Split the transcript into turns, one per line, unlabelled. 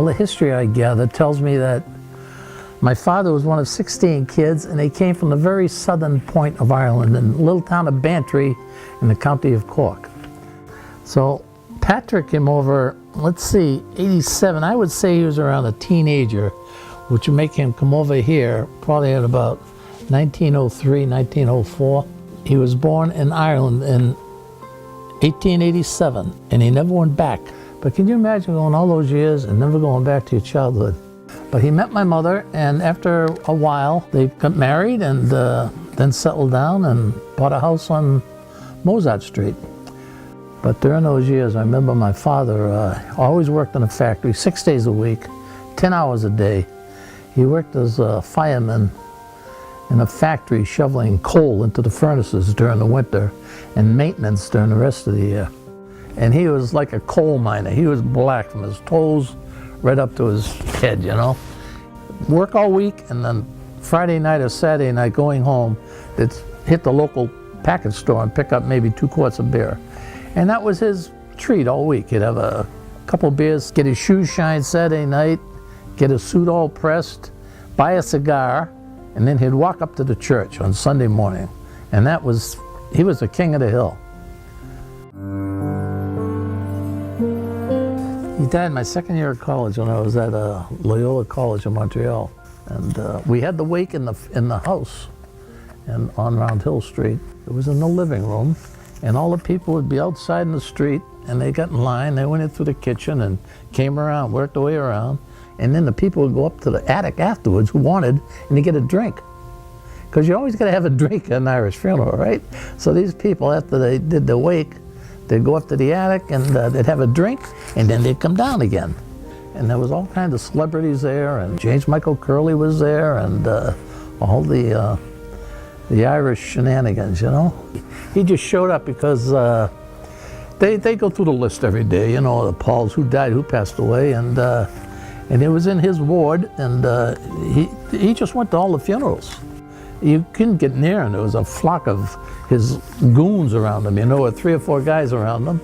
all the history I gathered tells me that my father was one of 16 kids, and they came from the very southern point of Ireland, in the little town of Bantry in the county of Cork. So Patrick came over, let's see, 87. I would say he was around a teenager, which would make him come over here probably at about 1903, 1904. He was born in Ireland in 1887, and he never went back. But can you imagine going all those years and never going back to your childhood? But he met my mother, and after a while, they got married and then settled down and bought a house on Mozart Street. But during those years, I remember my father always worked in a factory 6 days a week, 10 hours a day. He worked as a fireman in a factory shoveling coal into the furnaces during the winter and maintenance during the rest of the year. And he was like a coal miner. He was black from his toes right up to his head, you know. Work all week, and then Friday night or Saturday night going home, they'd hit the local package store and pick up maybe 2 quarts of beer. And that was his treat all week. He'd have a couple beers, get his shoes shined Saturday night, get his suit all pressed, buy a cigar, and then he'd walk up to the church on Sunday morning. And he was the king of the hill. He died my second year of college when I was at Loyola College in Montreal. And we had the wake in the house and on Round Hill Street. It was in the living room, and all the people would be outside in the street, and they got in line, they went in through the kitchen and came around, worked their way around, and then the people would go up to the attic afterwards who wanted, and they get a drink. Because you always got to have a drink at an Irish funeral, right? So these people, after they did the wake, they'd go up to the attic and they'd have a drink, and then they'd come down again. And there was all kinds of celebrities there, and James Michael Curley was there, and all the Irish shenanigans, you know. He just showed up because they go through the list every day, you know, the Pauls, who died, who passed away, and it was in his ward, and he just went to all the funerals. You couldn't get near him. There was a flock of his goons around him, you know, with 3 or 4 guys around him.